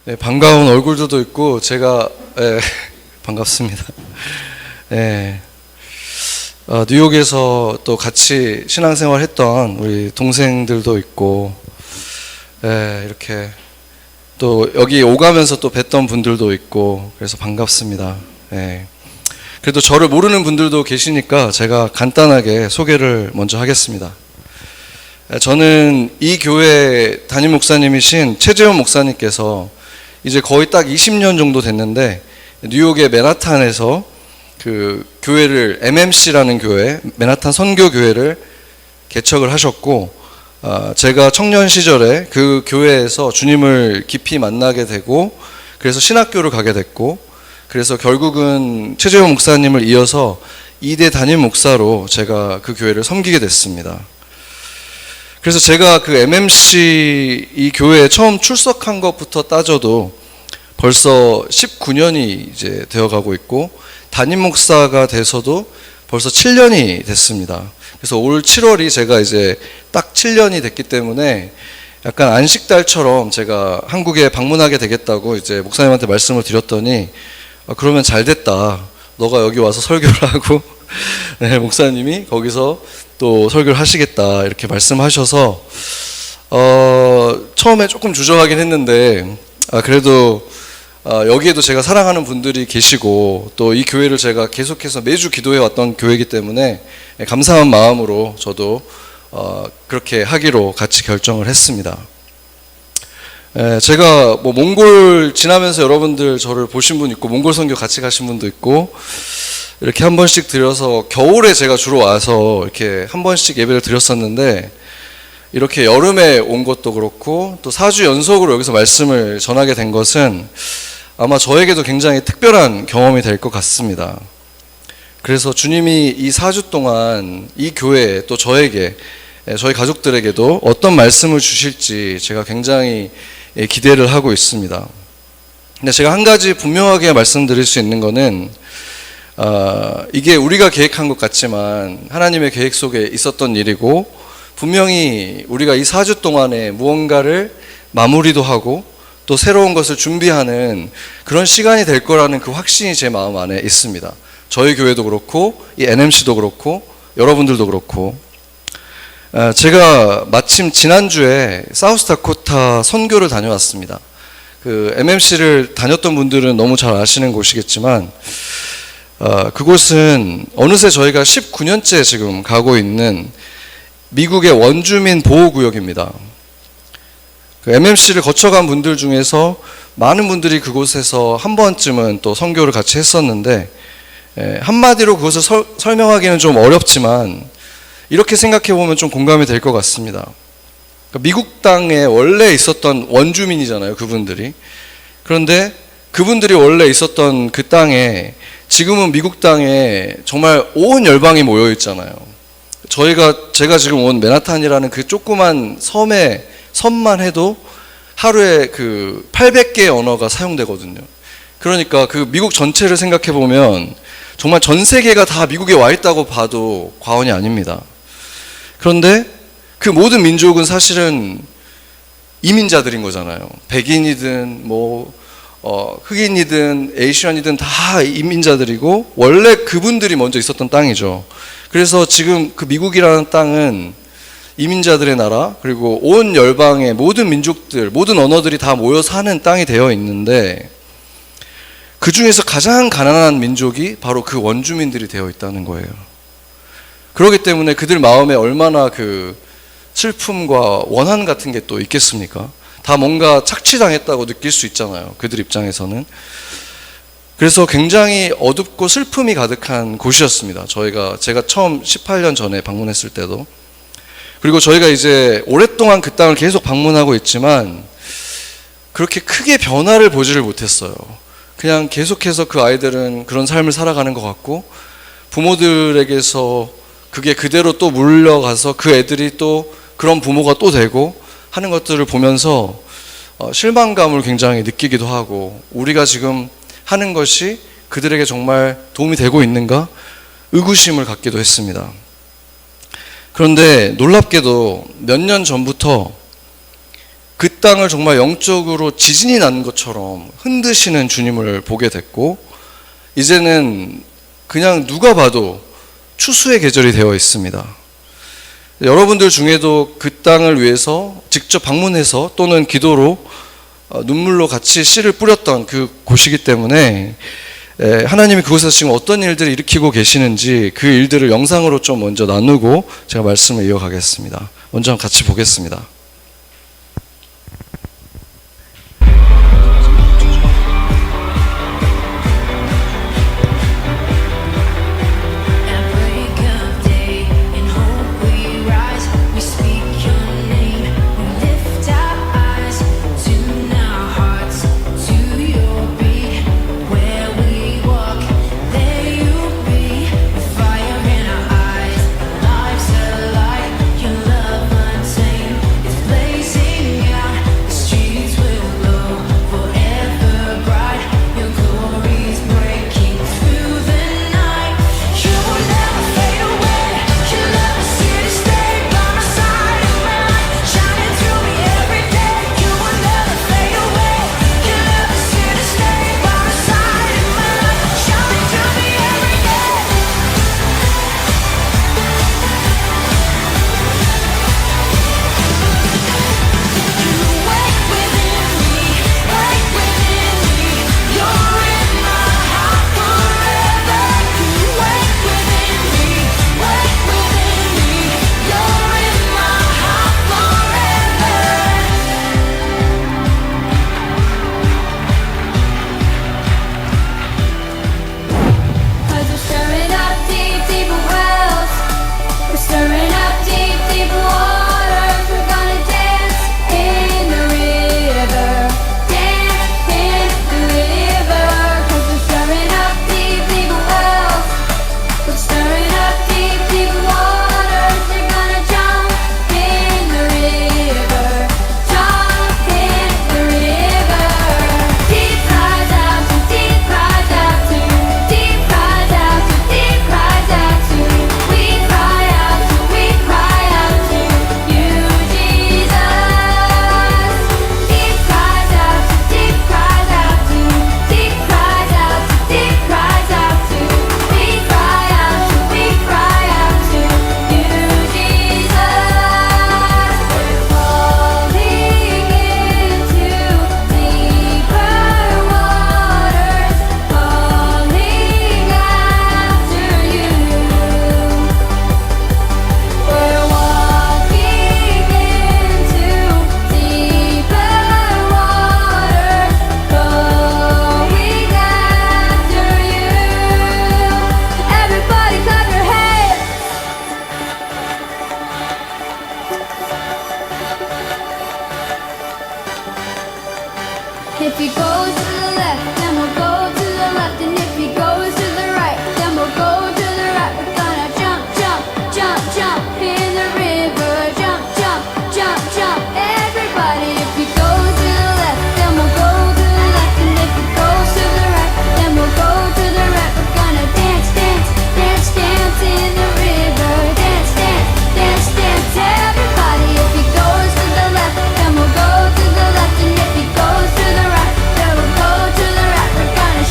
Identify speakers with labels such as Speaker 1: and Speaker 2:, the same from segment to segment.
Speaker 1: 네, 반가운 얼굴들도 있고 제가 반갑습니다. 네, 뉴욕에서 또 같이 신앙생활했던 우리 동생들도 있고 이렇게 또 여기 오가면서 또 뵀던 분들도 있고 그래서 반갑습니다. 그래도 저를 모르는 분들도 계시니까 제가 간단하게 소개를 먼저 하겠습니다. 저는 이 교회 담임 목사님이신 최재원 목사님께서 이제 거의 딱 20년 정도 됐는데 뉴욕의 맨하탄에서 그 교회를 MMC라는 교회, 맨하탄 선교교회를 개척을 하셨고 제가 청년 시절에 그 교회에서 주님을 깊이 만나게 되고 그래서 신학교를 가게 됐고 그래서 결국은 최재원 목사님을 이어서 2대 담임 목사로 제가 그 교회를 섬기게 됐습니다. 그래서 제가 그 MMC 이 교회에 처음 출석한 것부터 따져도 벌써 19년이 이제 되어가고 있고 담임 목사가 돼서도 벌써 7년이 됐습니다. 그래서 올 7월이 제가 이제 딱 7년이 됐기 때문에 약간 안식달처럼 제가 한국에 방문하게 되겠다고 이제 목사님한테 말씀을 드렸더니 그러면 잘 됐다. 너가 여기 와서 설교를 하고 네, 목사님이 거기서 또 설교를 하시겠다 이렇게 말씀하셔서 처음에 조금 주저하긴 했는데 그래도 여기에도 제가 사랑하는 분들이 계시고 또 이 교회를 제가 계속해서 매주 기도해 왔던 교회이기 때문에 감사한 마음으로 저도 그렇게 하기로 같이 결정을 했습니다. 제가 뭐 몽골 지나면서 여러분들 저를 보신 분 있고 몽골 선교 같이 가신 분도 있고 이렇게 한 번씩 드려서 겨울에 제가 주로 와서 이렇게 한 번씩 예배를 드렸었는데 이렇게 여름에 온 것도 그렇고 또 4주 연속으로 여기서 말씀을 전하게 된 것은 아마 저에게도 굉장히 특별한 경험이 될 것 같습니다. 그래서 주님이 이 4주 동안 이 교회에 또 저에게 저희 가족들에게도 어떤 말씀을 주실지 제가 굉장히 기대를 하고 있습니다. 근데 제가 한 가지 분명하게 말씀드릴 수 있는 거는 이게 우리가 계획한 것 같지만 하나님의 계획 속에 있었던 일이고 분명히 우리가 이 4주 동안에 무언가를 마무리도 하고 또 새로운 것을 준비하는 그런 시간이 될 거라는 그 확신이 제 마음 안에 있습니다. 저희 교회도 그렇고 이 NMC도 그렇고 여러분들도 그렇고 제가 마침 지난주에 사우스다코타 선교를 다녀왔습니다. 그 MMC를 다녔던 분들은 너무 잘 아시는 곳이겠지만 그곳은 어느새 저희가 19년째 지금 가고 있는 미국의 원주민 보호구역입니다. 그 MMC를 거쳐간 분들 중에서 많은 분들이 그곳에서 한 번쯤은 또 선교를 같이 했었는데 한마디로 그것을 설명하기는 좀 어렵지만 이렇게 생각해 보면 좀 공감이 될 것 같습니다. 그러니까 미국 땅에 원래 있었던 원주민이잖아요, 그분들이. 그런데 그분들이 원래 있었던 그 땅에 지금은 미국 땅에 정말 온 열방이 모여 있잖아요. 제가 지금 온 맨하탄이라는 그 조그만 섬만 해도 하루에 그 800개의 언어가 사용되거든요. 그러니까 그 미국 전체를 생각해 보면 정말 전 세계가 다 미국에 와 있다고 봐도 과언이 아닙니다. 그런데 그 모든 민족은 사실은 이민자들인 거잖아요. 백인이든 흑인이든 에이시안이든 다 이민자들이고 원래 그분들이 먼저 있었던 땅이죠. 그래서 지금 그 미국이라는 땅은 이민자들의 나라 그리고 온 열방의 모든 민족들 모든 언어들이 다 모여 사는 땅이 되어 있는데 그 중에서 가장 가난한 민족이 바로 그 원주민들이 되어 있다는 거예요. 그렇기 때문에 그들 마음에 얼마나 그 슬픔과 원한 같은 게 또 있겠습니까? 다 뭔가 착취당했다고 느낄 수 있잖아요. 그들 입장에서는. 그래서 굉장히 어둡고 슬픔이 가득한 곳이었습니다. 제가 처음 18년 전에 방문했을 때도. 그리고 저희가 이제 오랫동안 그 땅을 계속 방문하고 있지만 그렇게 크게 변화를 보지를 못했어요. 그냥 계속해서 그 아이들은 그런 삶을 살아가는 것 같고 부모들에게서 그게 그대로 또 물려가서 그 애들이 또 그런 부모가 또 되고 하는 것들을 보면서 실망감을 굉장히 느끼기도 하고 우리가 지금 하는 것이 그들에게 정말 도움이 되고 있는가 의구심을 갖기도 했습니다. 그런데 놀랍게도 몇 년 전부터 그 땅을 정말 영적으로 지진이 난 것처럼 흔드시는 주님을 보게 됐고, 이제는 그냥 누가 봐도 추수의 계절이 되어 있습니다. 여러분들 중에도 그 땅을 위해서 직접 방문해서 또는 기도로 눈물로 같이 씨를 뿌렸던 그 곳이기 때문에 하나님이 그곳에서 지금 어떤 일들을 일으키고 계시는지 그 일들을 영상으로 좀 먼저 나누고 제가 말씀을 이어가겠습니다. 먼저 같이 보겠습니다.
Speaker 2: If he goes to the left, then we'll go to the left. And if he goes to the right, then we'll go to the right. We're gonna jump, jump, jump, jump in the river. Jump, jump, jump, jump. Everybody, if he goes to the left, then we'll go to the left. And if he goes to the right, then we'll go to the right. We're gonna dance, dance, dance, dance in the river. Dance, dance, dance, dance. Everybody, if he goes to the left, then we'll go to the left. And if he goes to the right, then we'll go to the right. We're gonna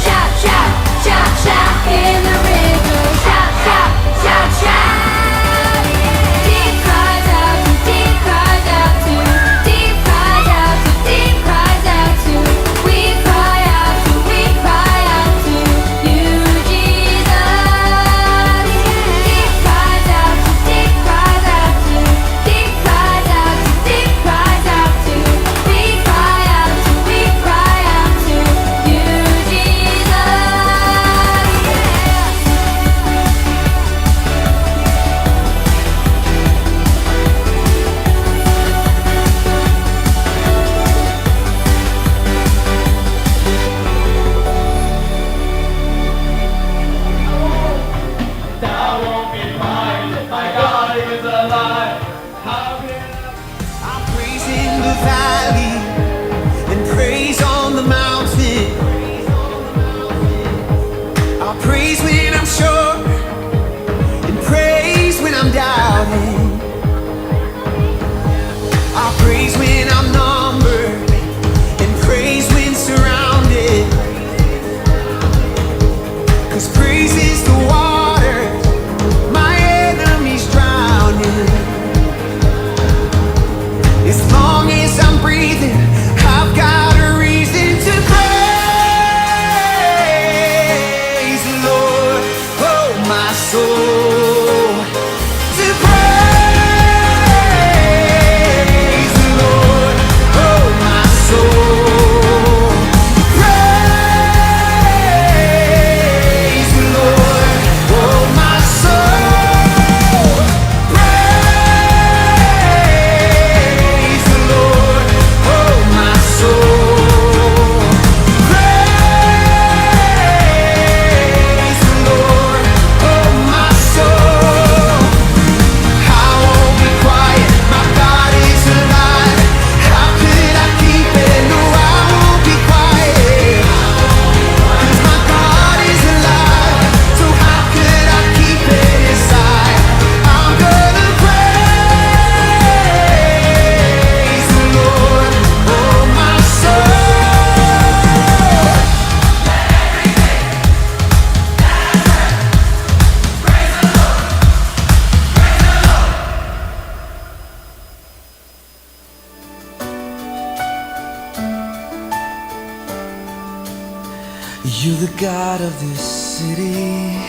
Speaker 3: You're the God of this city.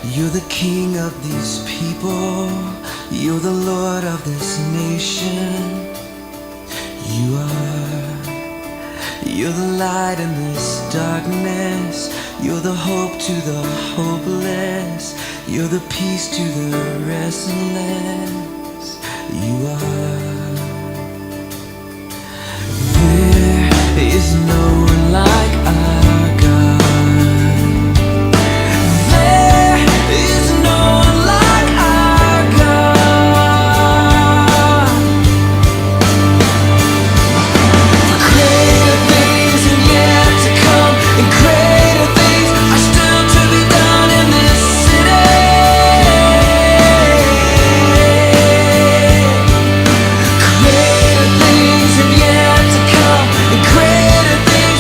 Speaker 3: You're the King of these people. You're the Lord of this nation. You are. You're the light in this darkness. You're the hope to the hopeless. You're the peace to the restless. You are. There is no one like our God. There is no one like our God. Greater things are yet to come, and greater things are still to be done in this city. Greater things have yet to come, and greater things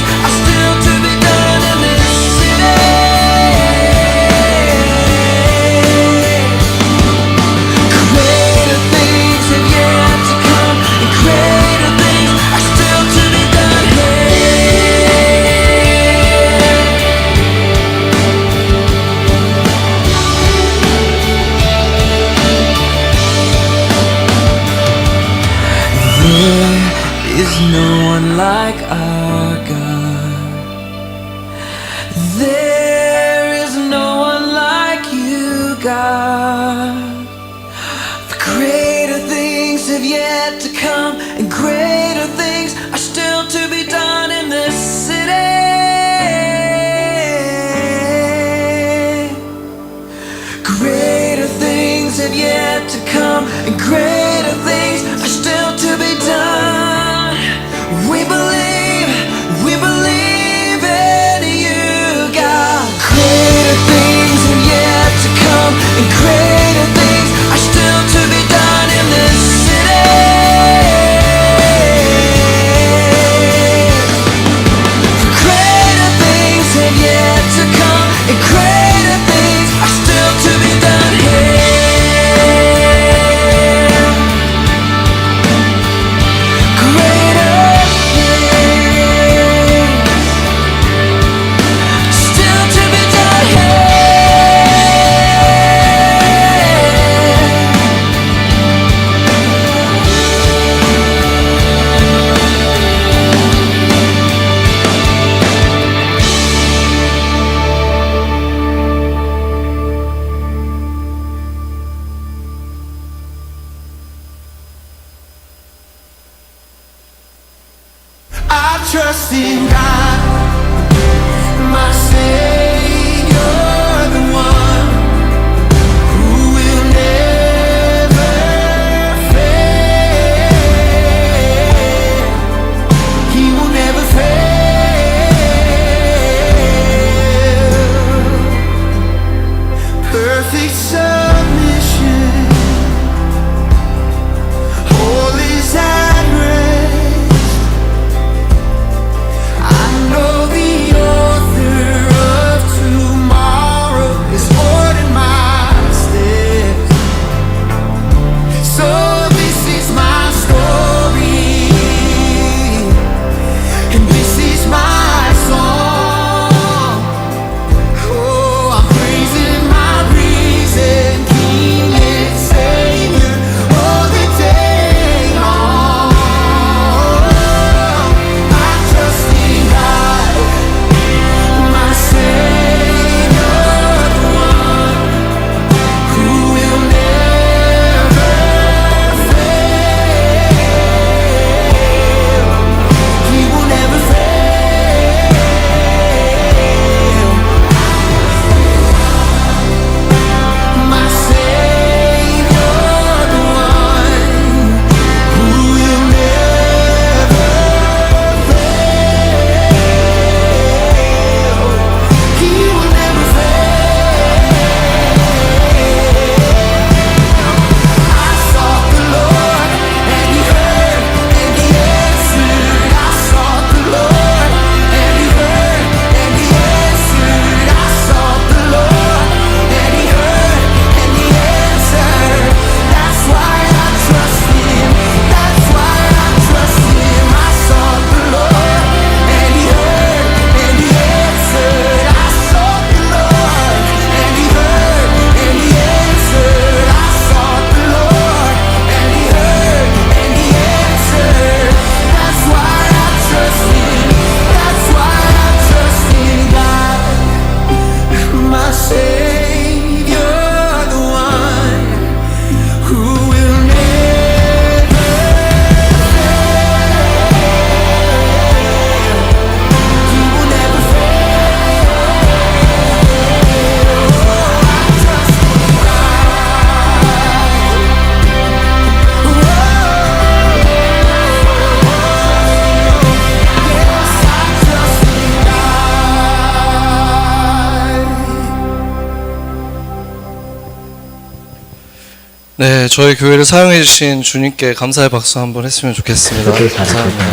Speaker 1: 네, 저희 교회를 사용해 주신 주님께 감사의 박수 한번 했으면 좋겠습니다.
Speaker 4: 그렇게
Speaker 1: 감사합니다.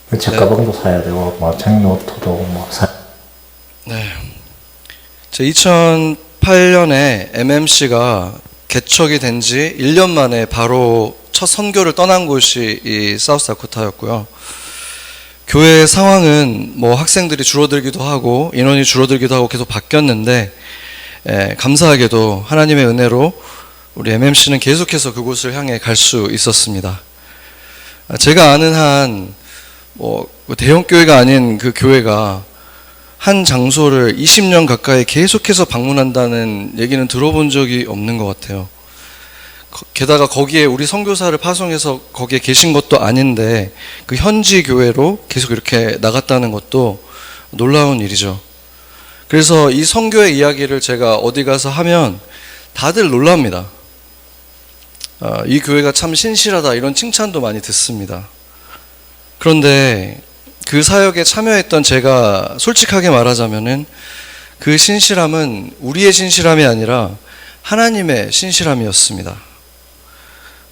Speaker 4: 잘해주셨네요. 책가방도 사야 되고 뭐 책노트도 뭐 사.
Speaker 1: 네. 제 2008년에 MMC가 개척이 된 지 1년 만에 바로 첫 선교를 떠난 곳이 이 사우스다코타였고요. 교회 상황은 뭐 학생들이 줄어들기도 하고 인원이 줄어들기도 하고 계속 바뀌었는데 감사하게도 하나님의 은혜로 우리 MMC는 계속해서 그곳을 향해 갈 수 있었습니다. 제가 아는 한 뭐 대형 교회가 아닌 그 교회가 한 장소를 20년 가까이 계속해서 방문한다는 얘기는 들어본 적이 없는 것 같아요. 게다가 거기에 우리 선교사를 파송해서 거기에 계신 것도 아닌데 그 현지 교회로 계속 이렇게 나갔다는 것도 놀라운 일이죠. 그래서 이 선교의 이야기를 제가 어디 가서 하면 다들 놀랍니다. 이 교회가 참 신실하다 이런 칭찬도 많이 듣습니다. 그런데 그 사역에 참여했던 제가 솔직하게 말하자면은 그 신실함은 우리의 신실함이 아니라 하나님의 신실함이었습니다.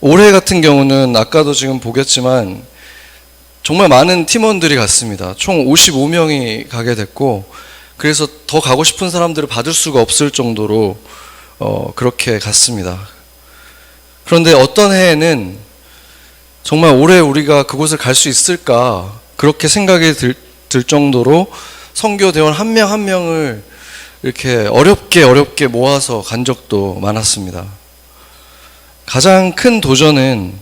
Speaker 1: 올해 같은 경우는 아까도 지금 보겠지만 정말 많은 팀원들이 갔습니다. 총 55명이 가게 됐고 그래서 더 가고 싶은 사람들을 받을 수가 없을 정도로 그렇게 갔습니다. 그런데 어떤 해에는 정말 올해 우리가 그곳을 갈 수 있을까 그렇게 생각이 들 정도로 선교대원 한 명 한 명을 이렇게 어렵게 모아서 간 적도 많았습니다. 가장 큰 도전은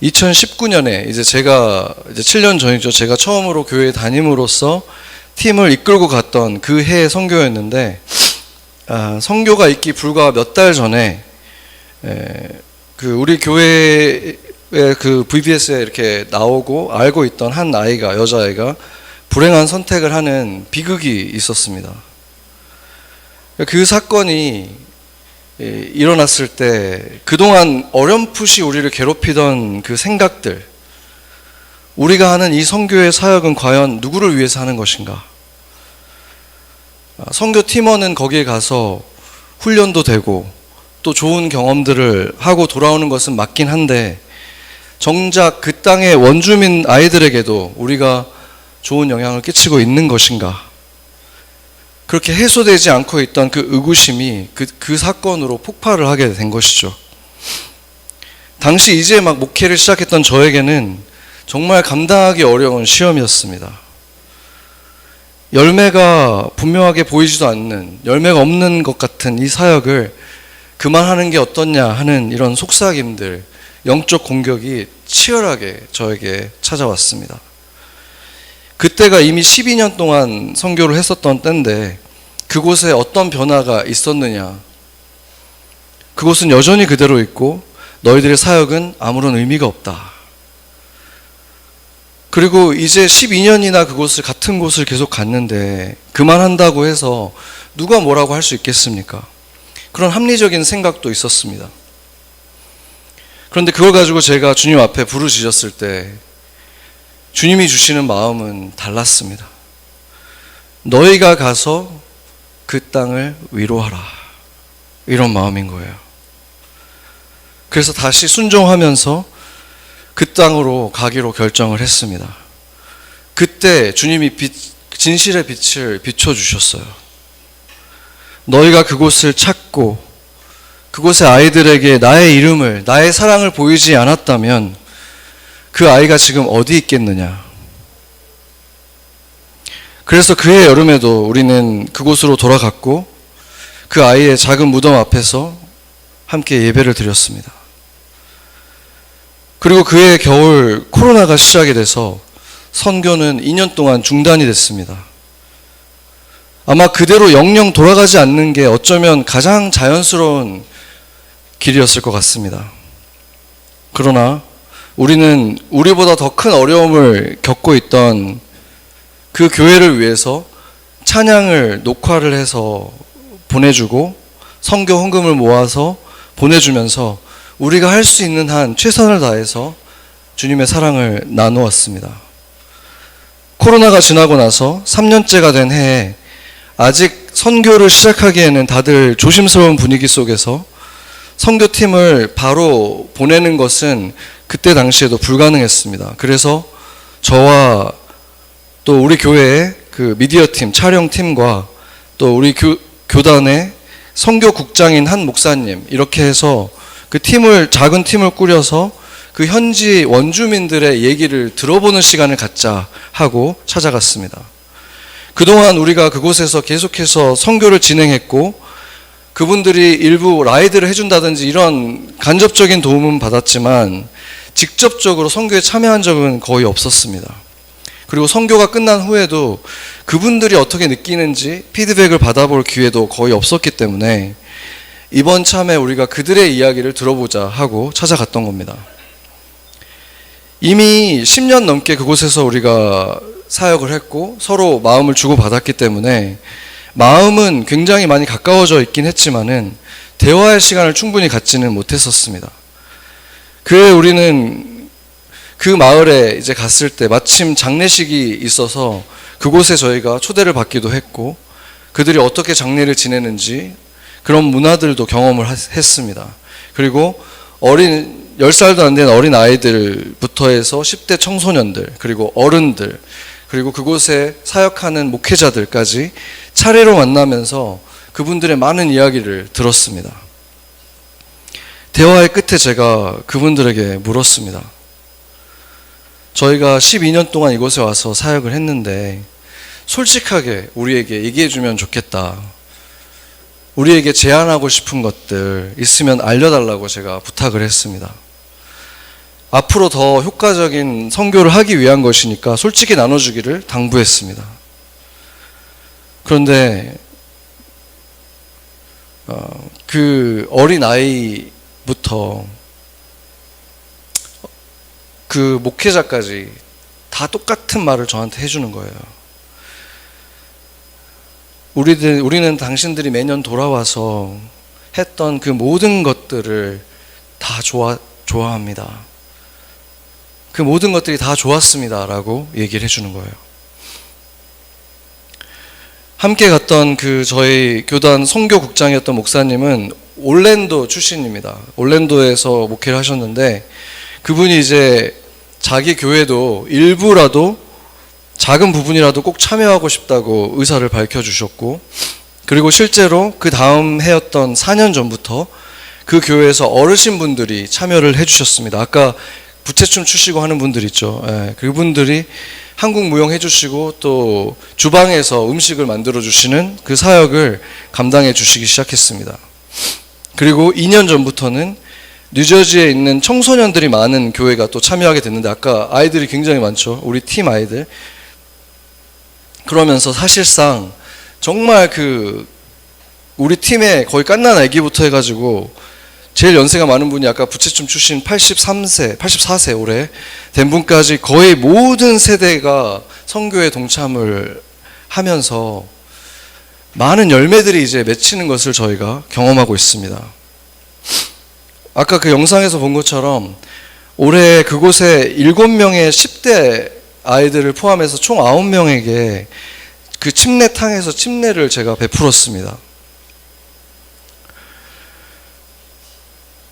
Speaker 1: 2019년에 이제 제가 이제 7년 전이죠. 제가 처음으로 교회에 다님으로써 팀을 이끌고 갔던 그 해의 선교였는데 선교가 있기 불과 몇 달 전에 그 우리 교회의 그 VBS에 이렇게 나오고 알고 있던 한 아이가 여자아이가 불행한 선택을 하는 비극이 있었습니다. 그 사건이 일어났을 때 그동안 어렴풋이 우리를 괴롭히던 그 생각들, 우리가 하는 이 선교의 사역은 과연 누구를 위해서 하는 것인가? 선교 팀원은 거기에 가서 훈련도 되고 또 좋은 경험들을 하고 돌아오는 것은 맞긴 한데 정작 그 땅의 원주민 아이들에게도 우리가 좋은 영향을 끼치고 있는 것인가? 그렇게 해소되지 않고 있던 그 의구심이 그 사건으로 폭발을 하게 된 것이죠. 당시 이제 막 목회를 시작했던 저에게는 정말 감당하기 어려운 시험이었습니다. 열매가 분명하게 보이지도 않는, 열매가 없는 것 같은 이 사역을 그만하는 게 어떻냐 하는 이런 속삭임들, 영적 공격이 치열하게 저에게 찾아왔습니다. 그때가 이미 12년 동안 선교를 했었던 때인데 그곳에 어떤 변화가 있었느냐? 그곳은 여전히 그대로 있고 너희들의 사역은 아무런 의미가 없다. 그리고 이제 12년이나 그곳을 같은 곳을 계속 갔는데 그만한다고 해서 누가 뭐라고 할 수 있겠습니까? 그런 합리적인 생각도 있었습니다. 그런데 그걸 가지고 제가 주님 앞에 부르짖었을 때 주님이 주시는 마음은 달랐습니다. 너희가 가서 그 땅을 위로하라. 이런 마음인 거예요. 그래서 다시 순종하면서 그 땅으로 가기로 결정을 했습니다. 그때 주님이 진실의 빛을 비춰주셨어요. 너희가 그곳을 찾고 그곳의 아이들에게 나의 이름을, 나의 사랑을 보이지 않았다면 그 아이가 지금 어디 있겠느냐. 그래서 그해 여름에도 우리는 그곳으로 돌아갔고 그 아이의 작은 무덤 앞에서 함께 예배를 드렸습니다. 그리고 그해 겨울 코로나가 시작이 돼서 선교는 2년 동안 중단이 됐습니다. 아마 그대로 영영 돌아가지 않는 게 어쩌면 가장 자연스러운 길이었을 것 같습니다. 그러나 우리는 우리보다 더 큰 어려움을 겪고 있던 그 교회를 위해서 찬양을 녹화를 해서 보내주고 선교 헌금을 모아서 보내주면서 우리가 할 수 있는 한 최선을 다해서 주님의 사랑을 나누었습니다. 코로나가 지나고 나서 3년째가 된 해에 아직 선교를 시작하기에는 다들 조심스러운 분위기 속에서 선교팀을 바로 보내는 것은 그때 당시에도 불가능했습니다. 그래서 저와 또 우리 교회의 그 미디어 팀, 촬영 팀과 또 우리 교단의 선교국장인 한 목사님, 이렇게 해서 그 팀을, 작은 팀을 꾸려서 그 현지 원주민들의 얘기를 들어보는 시간을 갖자 하고 찾아갔습니다. 그동안 우리가 그곳에서 계속해서 선교를 진행했고 그분들이 일부 라이드를 해준다든지 이런 간접적인 도움은 받았지만 직접적으로 선교에 참여한 적은 거의 없었습니다. 그리고 선교가 끝난 후에도 그분들이 어떻게 느끼는지 피드백을 받아볼 기회도 거의 없었기 때문에 이번 참에 우리가 그들의 이야기를 들어보자 하고 찾아갔던 겁니다. 이미 10년 넘게 그곳에서 우리가 사역을 했고 서로 마음을 주고받았기 때문에 마음은 굉장히 많이 가까워져 있긴 했지만은 대화의 시간을 충분히 갖지는 못했었습니다. 그래 우리는 그 마을에 이제 갔을 때 마침 장례식이 있어서 그곳에 저희가 초대를 받기도 했고 그들이 어떻게 장례를 지내는지 그런 문화들도 경험을 했습니다. 그리고 10살도 안 된 어린 아이들부터 해서 10대 청소년들, 그리고 어른들, 그리고 그곳에 사역하는 목회자들까지 차례로 만나면서 그분들의 많은 이야기를 들었습니다. 대화의 끝에 제가 그분들에게 물었습니다. 저희가 12년 동안 이곳에 와서 사역을 했는데 솔직하게 우리에게 얘기해주면 좋겠다. 우리에게 제안하고 싶은 것들 있으면 알려달라고 제가 부탁을 했습니다. 앞으로 더 효과적인 선교를 하기 위한 것이니까 솔직히 나눠주기를 당부했습니다. 그런데 그 어린 아이부터 그 목회자까지 다 똑같은 말을 저한테 해주는 거예요. 우리는 당신들이 매년 돌아와서 했던 그 모든 것들을 다 좋아합니다. 그 모든 것들이 다 좋았습니다. 라고 얘기를 해주는 거예요. 함께 갔던 그 저희 교단 선교국장이었던 목사님은 올랜도 출신입니다. 올랜도에서 목회를 하셨는데 그분이 이제 자기 교회도 일부라도 작은 부분이라도 꼭 참여하고 싶다고 의사를 밝혀주셨고 그리고 실제로 그 다음 해였던 4년 전부터 그 교회에서 어르신분들이 참여를 해주셨습니다. 아까 부채춤 추시고 하는 분들 있죠. 예, 그분들이 한국 무용 해주시고 또 주방에서 음식을 만들어 주시는 그 사역을 감당해 주시기 시작했습니다. 그리고 2년 전부터는 뉴저지에 있는 청소년들이 많은 교회가 또 참여하게 됐는데 아까 아이들이 굉장히 많죠. 우리 팀 아이들. 그러면서 사실상 정말 그 우리 팀에 거의 갓난 아기부터 해가지고 제일 연세가 많은 분이 아까 부채춤 출신 84세 올해 된 분까지 거의 모든 세대가 선교에 동참을 하면서 많은 열매들이 이제 맺히는 것을 저희가 경험하고 있습니다. 아까 그 영상에서 본 것처럼 올해 그곳에 7명의 10대 아이들을 포함해서 총 9명에게 그 침례탕에서 침례를 제가 베풀었습니다.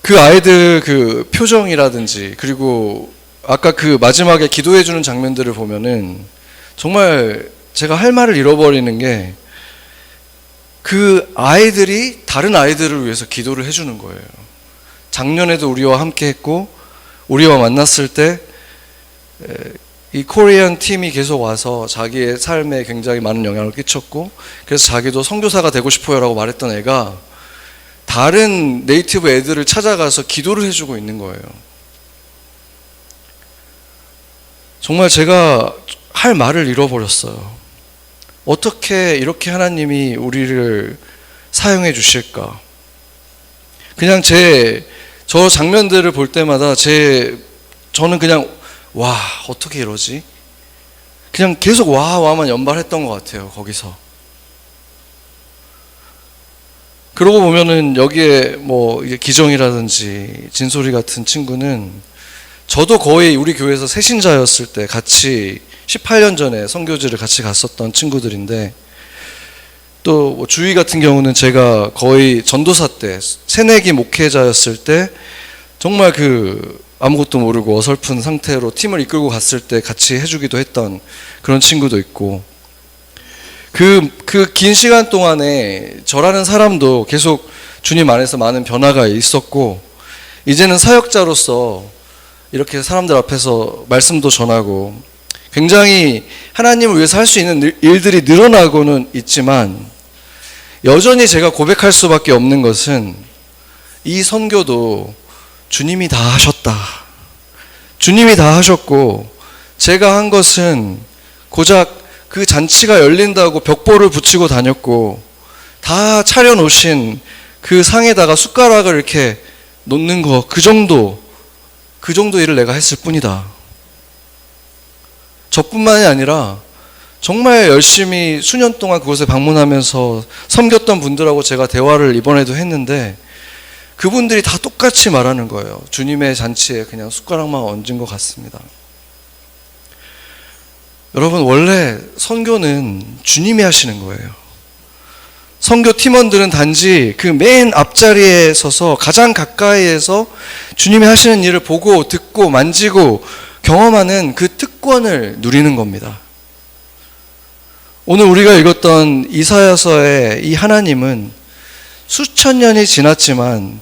Speaker 1: 그 아이들 그 표정이라든지 그리고 아까 그 마지막에 기도해주는 장면들을 보면은 정말 제가 할 말을 잃어버리는 게 그 아이들이 다른 아이들을 위해서 기도를 해주는 거예요. 작년에도 우리와 함께 했고 우리와 만났을 때 이 코리안 팀이 계속 와서 자기의 삶에 굉장히 많은 영향을 끼쳤고 그래서 자기도 선교사가 되고 싶어요 라고 말했던 애가 다른 네이티브 애들을 찾아가서 기도를 해주고 있는 거예요. 정말 제가 할 말을 잃어버렸어요. 어떻게 이렇게 하나님이 우리를 사용해 주실까? 그냥 저 장면들을 볼 때마다 저는 그냥 와 어떻게 이러지? 그냥 계속 와만 연발했던 것 같아요. 거기서. 그러고 보면은 여기에 뭐 이게 기정이라든지 진솔이 같은 친구는 저도 거의 우리 교회에서 새신자였을 때 같이 18년 전에 선교지를 같이 갔었던 친구들인데 또뭐 주위 같은 경우는 제가 거의 전도사 때 새내기 목회자였을 때 정말 아무것도 모르고 어설픈 상태로 팀을 이끌고 갔을 때 같이 해주기도 했던 그런 친구도 있고, 그 긴 시간 동안에 저라는 사람도 계속 주님 안에서 많은 변화가 있었고, 이제는 사역자로서 이렇게 사람들 앞에서 말씀도 전하고 굉장히 하나님을 위해서 할 수 있는 일들이 늘어나고는 있지만, 여전히 제가 고백할 수밖에 없는 것은 이 선교도 주님이 다 하셨다. 주님이 다 하셨고, 제가 한 것은 고작 그 잔치가 열린다고 벽보를 붙이고 다녔고, 다 차려놓으신 그 상에다가 숟가락을 이렇게 놓는 거, 그 정도 일을 내가 했을 뿐이다. 저뿐만이 아니라 정말 열심히 수년 동안 그곳에 방문하면서 섬겼던 분들하고 제가 대화를 이번에도 했는데, 그분들이 다 똑같이 말하는 거예요. 주님의 잔치에 그냥 숟가락만 얹은 것 같습니다. 여러분, 원래 선교는 주님이 하시는 거예요. 선교 팀원들은 단지 그 맨 앞자리에 서서 가장 가까이에서 주님이 하시는 일을 보고 듣고 만지고 경험하는 그 특권을 누리는 겁니다. 오늘 우리가 읽었던 이사야서의 이 하나님은 수천 년이 지났지만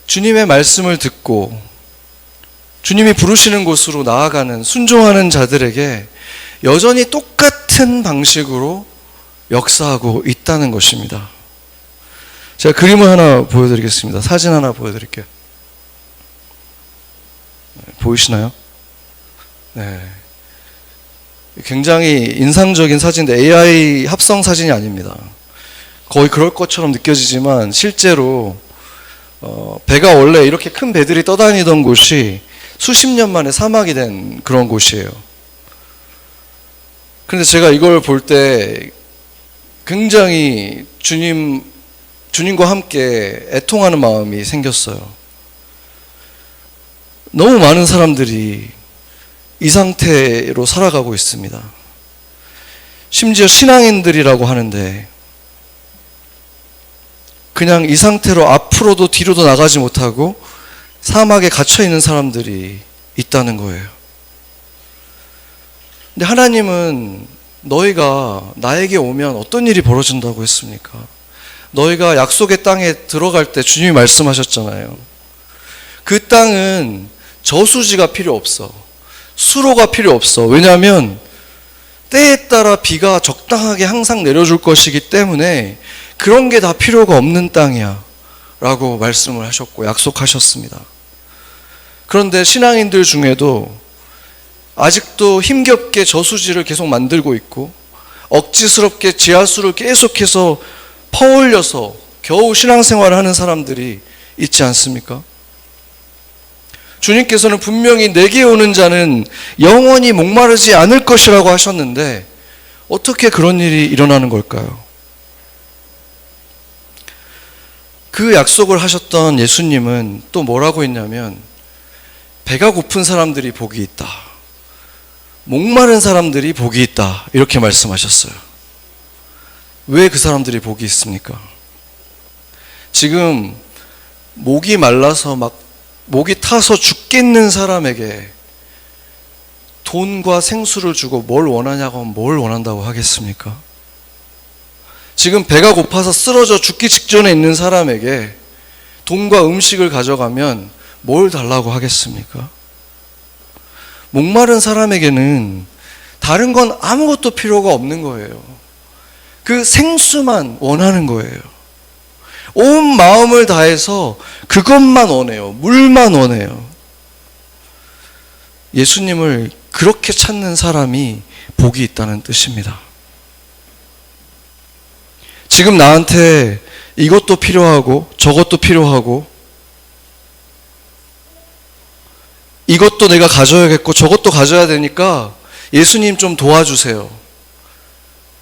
Speaker 1: 주님의 말씀을 듣고 주님이 부르시는 곳으로 나아가는 순종하는 자들에게 여전히 똑같은 방식으로 역사하고 있다는 것입니다. 제가 그림을 하나 보여드리겠습니다. 사진 하나 보여드릴게요. 보이시나요? 네. 굉장히 인상적인 사진인데 AI 합성 사진이 아닙니다. 거의 그럴 것처럼 느껴지지만 실제로 배가 원래 이렇게 큰 배들이 떠다니던 곳이 수십 년 만에 사막이 된 그런 곳이에요. 그런데 제가 이걸 볼 때 굉장히 주님과 함께 애통하는 마음이 생겼어요. 너무 많은 사람들이 이 상태로 살아가고 있습니다. 심지어 신앙인들이라고 하는데 그냥 이 상태로 앞으로도 뒤로도 나가지 못하고 사막에 갇혀 있는 사람들이 있다는 거예요. 근데 하나님은 너희가 나에게 오면 어떤 일이 벌어진다고 했습니까? 너희가 약속의 땅에 들어갈 때 주님이 말씀하셨잖아요. 그 땅은 저수지가 필요 없어. 수로가 필요 없어. 왜냐하면 때에 따라 비가 적당하게 항상 내려줄 것이기 때문에 그런 게 다 필요가 없는 땅이야 라고 말씀을 하셨고 약속하셨습니다. 그런데 신앙인들 중에도 아직도 힘겹게 저수지를 계속 만들고 있고 억지스럽게 지하수를 계속해서 퍼올려서 겨우 신앙생활을 하는 사람들이 있지 않습니까? 주님께서는 분명히 내게 오는 자는 영원히 목마르지 않을 것이라고 하셨는데 어떻게 그런 일이 일어나는 걸까요? 그 약속을 하셨던 예수님은 또 뭐라고 했냐면 배가 고픈 사람들이 복이 있다. 목마른 사람들이 복이 있다. 이렇게 말씀하셨어요. 왜 그 사람들이 복이 있습니까? 지금 목이 말라서 막 목이 타서 죽겠는 사람에게 돈과 생수를 주고 뭘 원하냐고 하면 뭘 원한다고 하겠습니까? 지금 배가 고파서 쓰러져 죽기 직전에 있는 사람에게 돈과 음식을 가져가면 뭘 달라고 하겠습니까? 목마른 사람에게는 다른 건 아무것도 필요가 없는 거예요. 그 생수만 원하는 거예요. 온 마음을 다해서 그것만 원해요. 물만 원해요. 예수님을 그렇게 찾는 사람이 복이 있다는 뜻입니다. 지금 나한테 이것도 필요하고 저것도 필요하고 이것도 내가 가져야겠고 저것도 가져야 되니까 예수님 좀 도와주세요.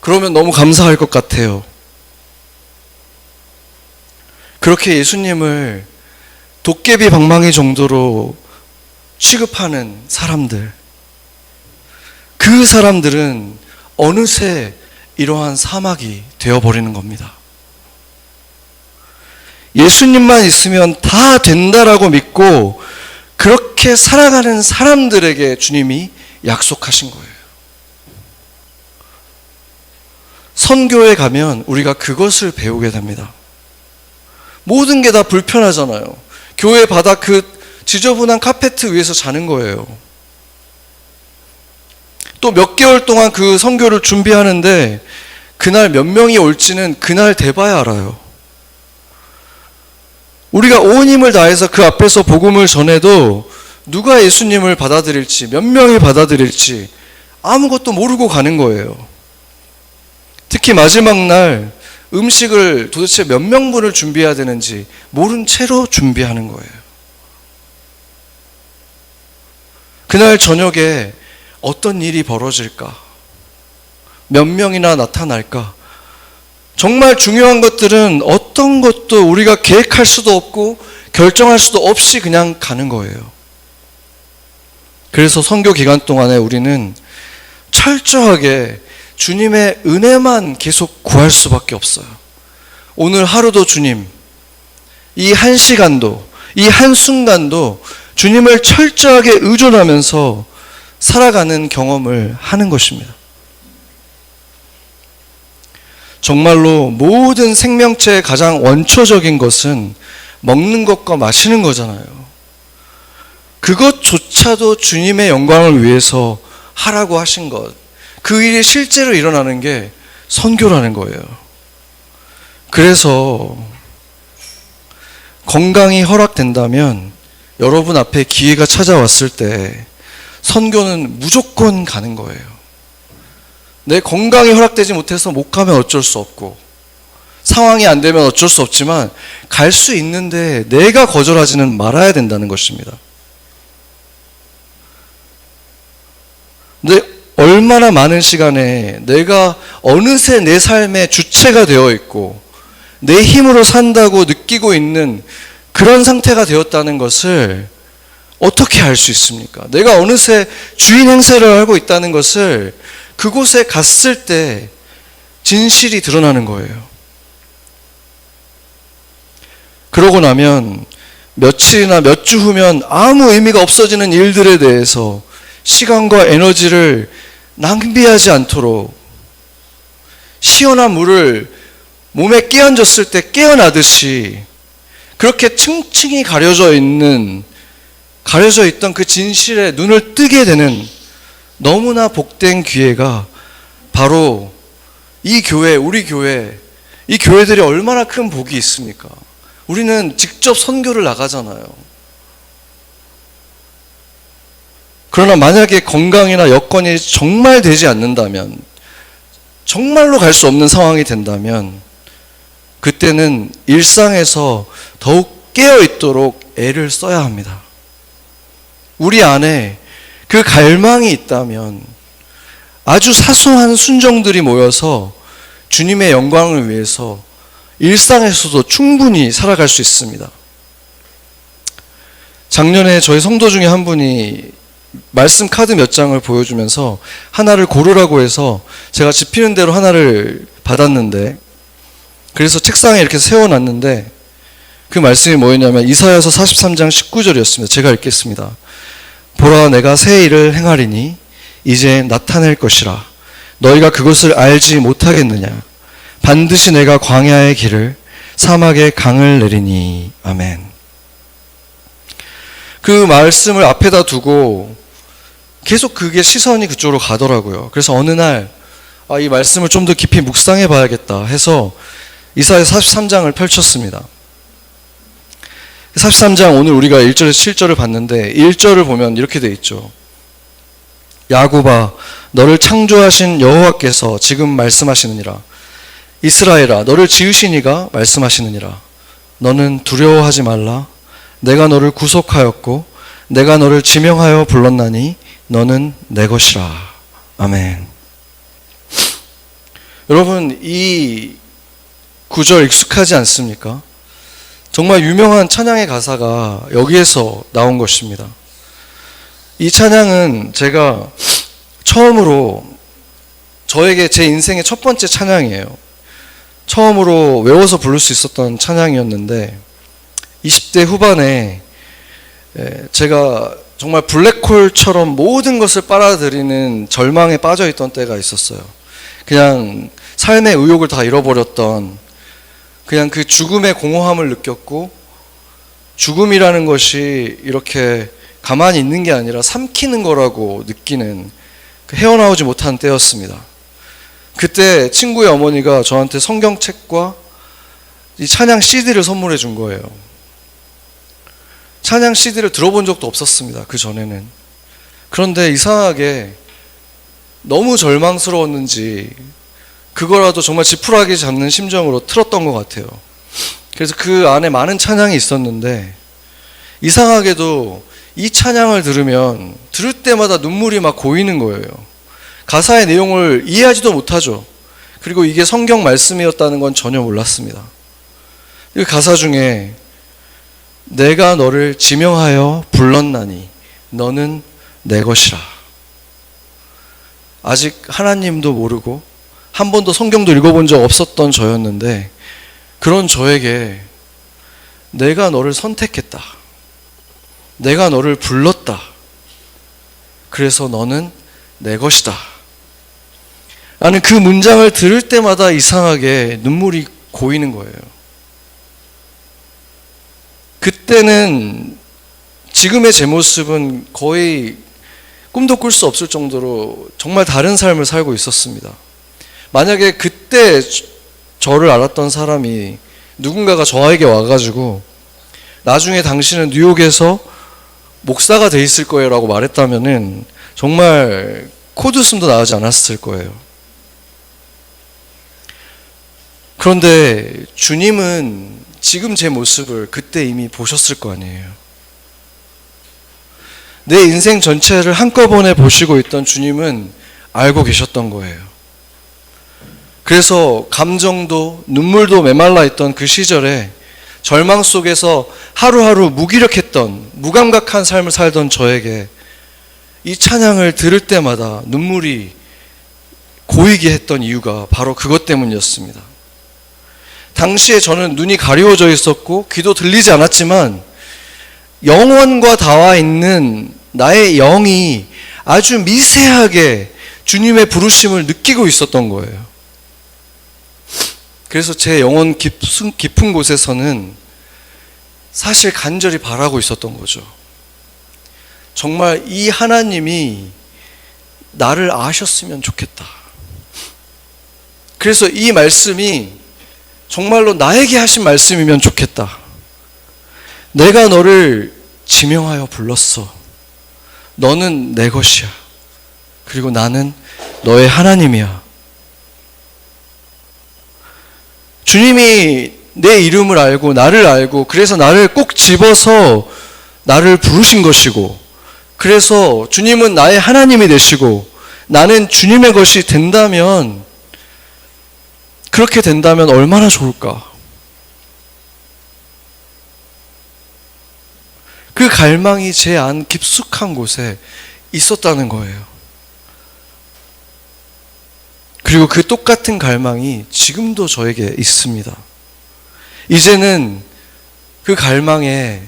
Speaker 1: 그러면 너무 감사할 것 같아요. 그렇게 예수님을 도깨비 방망이 정도로 취급하는 사람들, 그 사람들은 어느새 이러한 사막이 되어버리는 겁니다. 예수님만 있으면 다 된다라고 믿고 그렇게 살아가는 사람들에게 주님이 약속하신 거예요. 선교에 가면 우리가 그것을 배우게 됩니다. 모든 게 다 불편하잖아요. 교회 바닥 그 지저분한 카페트 위에서 자는 거예요. 또 몇 개월 동안 그 선교를 준비하는데 그날 몇 명이 올지는 그날 돼봐야 알아요. 우리가 온 힘을 다해서 그 앞에서 복음을 전해도 누가 예수님을 받아들일지, 몇 명이 받아들일지 아무것도 모르고 가는 거예요. 특히 마지막 날 음식을 도대체 몇 명분을 준비해야 되는지 모른 채로 준비하는 거예요. 그날 저녁에 어떤 일이 벌어질까? 몇 명이나 나타날까? 정말 중요한 것들은 어떤 것도 우리가 계획할 수도 없고 결정할 수도 없이 그냥 가는 거예요. 그래서 선교 기간 동안에 우리는 철저하게 주님의 은혜만 계속 구할 수밖에 없어요. 오늘 하루도 주님, 이 한 시간도, 이 한순간도 주님을 철저하게 의존하면서 살아가는 경험을 하는 것입니다. 정말로 모든 생명체의 가장 원초적인 것은 먹는 것과 마시는 거잖아요. 그것조차도 주님의 영광을 위해서 하라고 하신 것, 그 일이 실제로 일어나는 게 선교라는 거예요. 그래서 건강이 허락된다면 여러분 앞에 기회가 찾아왔을 때 선교는 무조건 가는 거예요. 내 건강이 허락되지 못해서 못 가면 어쩔 수 없고 상황이 안 되면 어쩔 수 없지만 갈 수 있는데 내가 거절하지는 말아야 된다는 것입니다. 근데 얼마나 많은 시간에 내가 어느새 내 삶의 주체가 되어 있고 내 힘으로 산다고 느끼고 있는 그런 상태가 되었다는 것을 어떻게 알 수 있습니까? 내가 어느새 주인 행세를 하고 있다는 것을 그곳에 갔을 때 진실이 드러나는 거예요. 그러고 나면 며칠이나 몇 주 후면 아무 의미가 없어지는 일들에 대해서 시간과 에너지를 낭비하지 않도록 시원한 물을 몸에 끼얹었을 때 깨어나듯이 그렇게 층층이 가려져 있던 그 진실에 눈을 뜨게 되는 너무나 복된 기회가 바로 이 교회, 우리 교회, 이 교회들이 얼마나 큰 복이 있습니까? 우리는 직접 선교를 나가잖아요. 그러나 만약에 건강이나 여건이 정말 되지 않는다면, 정말로 갈 수 없는 상황이 된다면 그때는 일상에서 더욱 깨어있도록 애를 써야 합니다. 우리 안에 그 갈망이 있다면 아주 사소한 순종들이 모여서 주님의 영광을 위해서 일상에서도 충분히 살아갈 수 있습니다. 작년에 저희 성도 중에 한 분이 말씀 카드 몇 장을 보여주면서 하나를 고르라고 해서 제가 집히는 대로 하나를 받았는데, 그래서 책상에 이렇게 세워놨는데 그 말씀이 뭐였냐면 이사야서 43장 19절이었습니다. 제가 읽겠습니다. 보라, 내가 새 일을 행하리니 이제 나타낼 것이라. 너희가 그것을 알지 못하겠느냐. 반드시 내가 광야의 길을 사막에 강을 내리니. 아멘. 그 말씀을 앞에다 두고 계속 그게 시선이 그쪽으로 가더라고요. 그래서 어느 날 이 말씀을 좀 더 깊이 묵상해 봐야겠다 해서 이사야 43장을 펼쳤습니다. 43장 오늘 우리가 1절에서 7절을 봤는데 1절을 보면 이렇게 돼 있죠. 야곱아, 너를 창조하신 여호와께서 지금 말씀하시느니라. 이스라엘아, 너를 지으신 이가 말씀하시느니라. 너는 두려워하지 말라. 내가 너를 구속하였고 내가 너를 지명하여 불렀나니 너는 내 것이라. 아멘. 여러분, 이 구절 익숙하지 않습니까? 정말 유명한 찬양의 가사가 여기에서 나온 것입니다. 이 찬양은 제가 처음으로 저에게 제 인생의 첫 번째 찬양이에요. 처음으로 외워서 부를 수 있었던 찬양이었는데 20대 후반에 제가 정말 블랙홀처럼 모든 것을 빨아들이는 절망에 빠져있던 때가 있었어요. 그냥 삶의 의욕을 다 잃어버렸던, 그냥 그 죽음의 공허함을 느꼈고, 죽음이라는 것이 이렇게 가만히 있는 게 아니라 삼키는 거라고 느끼는, 헤어나오지 못한 때였습니다. 그때 친구의 어머니가 저한테 성경책과 이 찬양 CD를 선물해 준 거예요. 찬양 CD를 들어본 적도 없었습니다, 그 전에는. 그런데 이상하게 너무 절망스러웠는지 그거라도 정말 지푸라기 잡는 심정으로 틀었던 것 같아요. 그래서 그 안에 많은 찬양이 있었는데 이상하게도 이 찬양을 들을 때마다 눈물이 막 고이는 거예요. 가사의 내용을 이해하지도 못하죠. 그리고 이게 성경 말씀이었다는 건 전혀 몰랐습니다. 이 가사 중에 내가 너를 지명하여 불렀나니 너는 내 것이라. 아직 하나님도 모르고 한 번도 성경도 읽어본 적 없었던 저였는데, 그런 저에게 내가 너를 선택했다, 내가 너를 불렀다, 그래서 너는 내 것이다 라는 그 문장을 들을 때마다 이상하게 눈물이 고이는 거예요. 그때는 지금의 제 모습은 거의 꿈도 꿀 수 없을 정도로 정말 다른 삶을 살고 있었습니다. 만약에 그때 저를 알았던 사람이 누군가가 저에게 와가지고 나중에 당신은 뉴욕에서 목사가 돼 있을 거예요 라고 말했다면은 정말 코웃음도 나오지 않았을 거예요. 그런데 주님은 지금 제 모습을 그때 이미 보셨을 거 아니에요. 내 인생 전체를 한꺼번에 보시고 있던 주님은 알고 계셨던 거예요. 그래서 감정도 눈물도 메말라 있던 그 시절에 절망 속에서 하루하루 무기력했던, 무감각한 삶을 살던 저에게 이 찬양을 들을 때마다 눈물이 고이게 했던 이유가 바로 그것 때문이었습니다. 당시에 저는 눈이 가리워져 있었고 귀도 들리지 않았지만 영혼과 닿아 있는 나의 영이 아주 미세하게 주님의 부르심을 느끼고 있었던 거예요. 그래서 제 영혼 깊은 곳에서는 사실 간절히 바라고 있었던 거죠. 정말 이 하나님이 나를 아셨으면 좋겠다. 그래서 이 말씀이 정말로 나에게 하신 말씀이면 좋겠다. 내가 너를 지명하여 불렀어. 너는 내 것이야. 그리고 나는 너의 하나님이야. 주님이 내 이름을 알고 나를 알고 그래서 나를 꼭 집어서 나를 부르신 것이고, 그래서 주님은 나의 하나님이 되시고 나는 주님의 것이 된다면, 그렇게 된다면 얼마나 좋을까. 그 갈망이 제 안 깊숙한 곳에 있었다는 거예요. 그리고 그 똑같은 갈망이 지금도 저에게 있습니다. 이제는 그 갈망의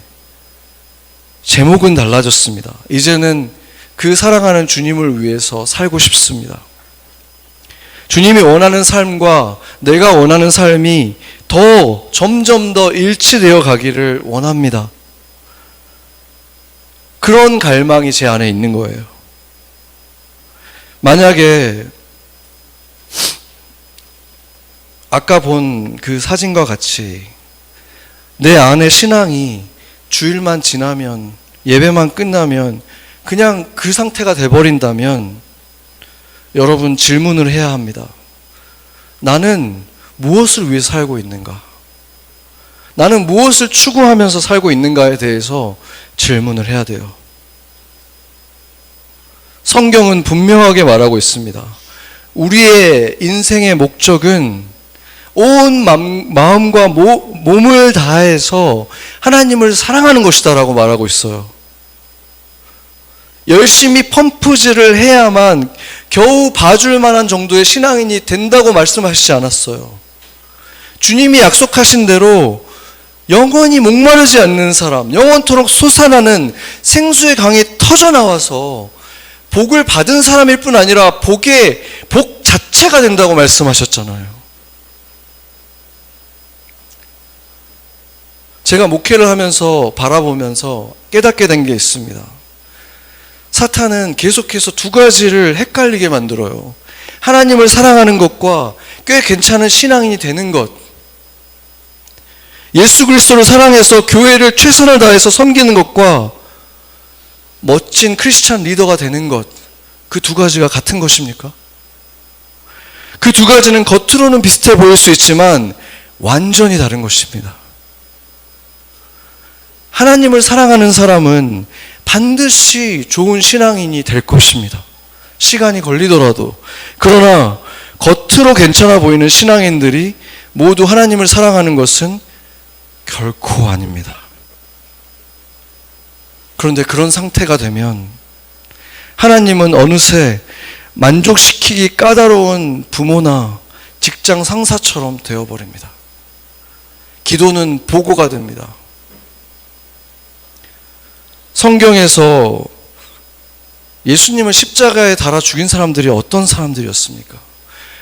Speaker 1: 제목은 달라졌습니다. 이제는 그 사랑하는 주님을 위해서 살고 싶습니다. 주님이 원하는 삶과 내가 원하는 삶이 점점 더 일치되어 가기를 원합니다. 그런 갈망이 제 안에 있는 거예요. 만약에 아까 본 그 사진과 같이 내 안의 신앙이 주일만 지나면, 예배만 끝나면 그냥 그 상태가 돼버린다면 여러분 질문을 해야 합니다. 나는 무엇을 위해 살고 있는가? 나는 무엇을 추구하면서 살고 있는가에 대해서 질문을 해야 돼요. 성경은 분명하게 말하고 있습니다. 우리의 인생의 목적은 온 마음과 몸을 다해서 하나님을 사랑하는 것이다 라고 말하고 있어요. 열심히 펌프질을 해야만 겨우 봐줄 만한 정도의 신앙인이 된다고 말씀하시지 않았어요. 주님이 약속하신 대로 영원히 목마르지 않는 사람, 영원토록 솟아나는 생수의 강이 터져나와서 복을 받은 사람일 뿐 아니라 복 자체가 된다고 말씀하셨잖아요. 제가 목회를 하면서 바라보면서 깨닫게 된 게 있습니다. 사탄은 계속해서 두 가지를 헷갈리게 만들어요. 하나님을 사랑하는 것과 꽤 괜찮은 신앙인이 되는 것. 예수 그리스도를 사랑해서 교회를 최선을 다해서 섬기는 것과 멋진 크리스찬 리더가 되는 것. 그 두 가지가 같은 것입니까? 그 두 가지는 겉으로는 비슷해 보일 수 있지만 완전히 다른 것입니다. 하나님을 사랑하는 사람은 반드시 좋은 신앙인이 될 것입니다. 시간이 걸리더라도. 그러나 겉으로 괜찮아 보이는 신앙인들이 모두 하나님을 사랑하는 것은 결코 아닙니다. 그런데 그런 상태가 되면 하나님은 어느새 만족시키기 까다로운 부모나 직장 상사처럼 되어버립니다. 기도는 보고가 됩니다. 성경에서 예수님을 십자가에 달아 죽인 사람들이 어떤 사람들이었습니까?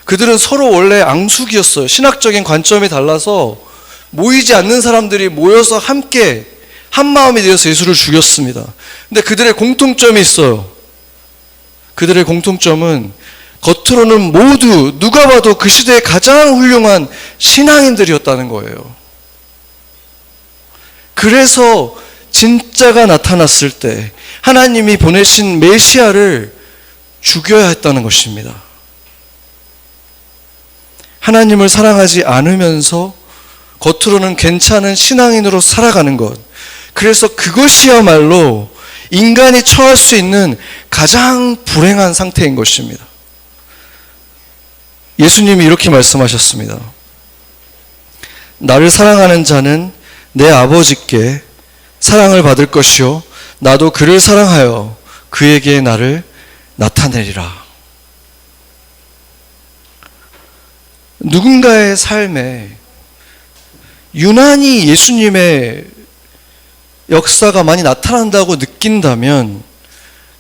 Speaker 1: 그들은 서로 원래 앙숙이었어요. 신학적인 관점이 달라서 모이지 않는 사람들이 모여서 함께 한 마음이 되어서 예수를 죽였습니다. 근데 그들의 공통점이 있어요. 그들의 공통점은 겉으로는 모두 누가 봐도 그 시대의 가장 훌륭한 신앙인들이었다는 거예요. 그래서 진짜가 나타났을 때 하나님이 보내신 메시아를 죽여야 했다는 것입니다. 하나님을 사랑하지 않으면서 겉으로는 괜찮은 신앙인으로 살아가는 것. 그래서 그것이야말로 인간이 처할 수 있는 가장 불행한 상태인 것입니다. 예수님이 이렇게 말씀하셨습니다. 나를 사랑하는 자는 내 아버지께 사랑을 받을 것이요 나도 그를 사랑하여 그에게 나를 나타내리라. 누군가의 삶에 유난히 예수님의 역사가 많이 나타난다고 느낀다면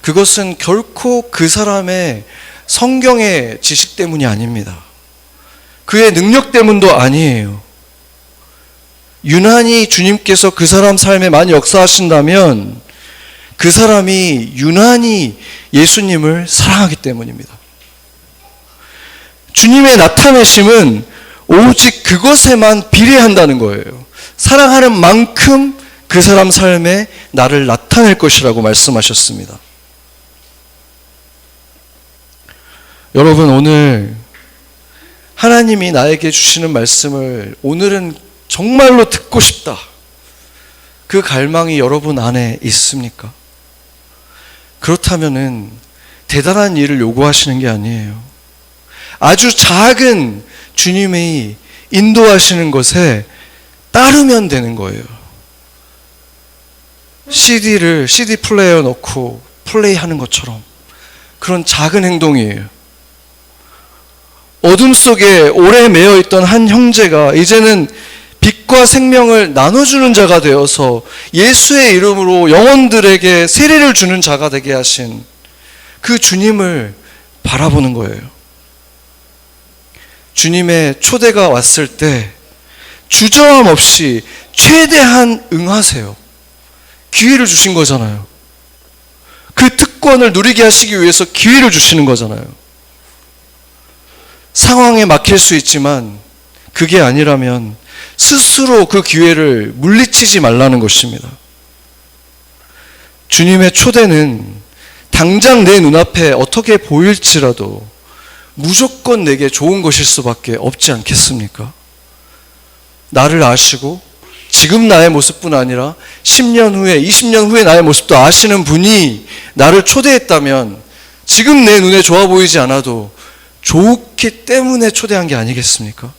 Speaker 1: 그것은 결코 그 사람의 성경의 지식 때문이 아닙니다. 그의 능력 때문도 아니에요. 유난히 주님께서 그 사람 삶에 많이 역사하신다면 그 사람이 유난히 예수님을 사랑하기 때문입니다. 주님의 나타내심은 오직 그것에만 비례한다는 거예요. 사랑하는 만큼 그 사람 삶에 나를 나타낼 것이라고 말씀하셨습니다. 여러분, 오늘 하나님이 나에게 주시는 말씀을 오늘은 정말로 듣고 싶다. 그 갈망이 여러분 안에 있습니까? 그렇다면은 대단한 일을 요구하시는 게 아니에요. 아주 작은 주님이 인도하시는 것에 따르면 되는 거예요. CD 플레이어 넣고 플레이하는 것처럼 그런 작은 행동이에요. 어둠 속에 오래 매여 있던 한 형제가 이제는 빛과 생명을 나눠주는 자가 되어서 예수의 이름으로 영혼들에게 세례를 주는 자가 되게 하신 그 주님을 바라보는 거예요. 주님의 초대가 왔을 때 주저함 없이 최대한 응하세요. 기회를 주신 거잖아요. 그 특권을 누리게 하시기 위해서 기회를 주시는 거잖아요. 상황에 막힐 수 있지만 그게 아니라면 스스로 그 기회를 물리치지 말라는 것입니다. 주님의 초대는 당장 내 눈앞에 어떻게 보일지라도 무조건 내게 좋은 것일 수밖에 없지 않겠습니까? 나를 아시고 지금 나의 모습뿐 아니라 10년 후에 20년 후에 나의 모습도 아시는 분이 나를 초대했다면 지금 내 눈에 좋아 보이지 않아도 좋기 때문에 초대한 게 아니겠습니까?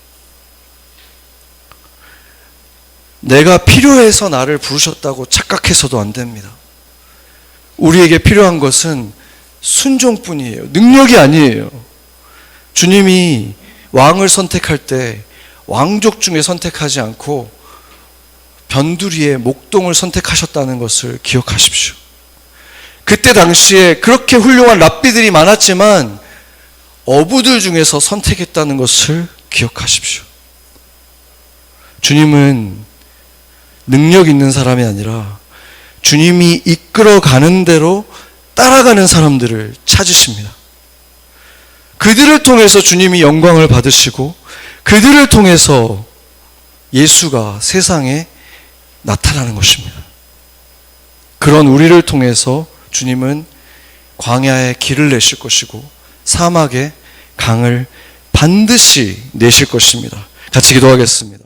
Speaker 1: 내가 필요해서 나를 부르셨다고 착각해서도 안 됩니다. 우리에게 필요한 것은 순종뿐이에요. 능력이 아니에요. 주님이 왕을 선택할 때 왕족 중에 선택하지 않고 변두리의 목동을 선택하셨다는 것을 기억하십시오. 그때 당시에 그렇게 훌륭한 랍비들이 많았지만 어부들 중에서 선택했다는 것을 기억하십시오. 주님은 능력 있는 사람이 아니라 주님이 이끌어가는 대로 따라가는 사람들을 찾으십니다. 그들을 통해서 주님이 영광을 받으시고 그들을 통해서 예수가 세상에 나타나는 것입니다. 그런 우리를 통해서 주님은 광야에 길을 내실 것이고 사막에 강을 반드시 내실 것입니다. 같이 기도하겠습니다.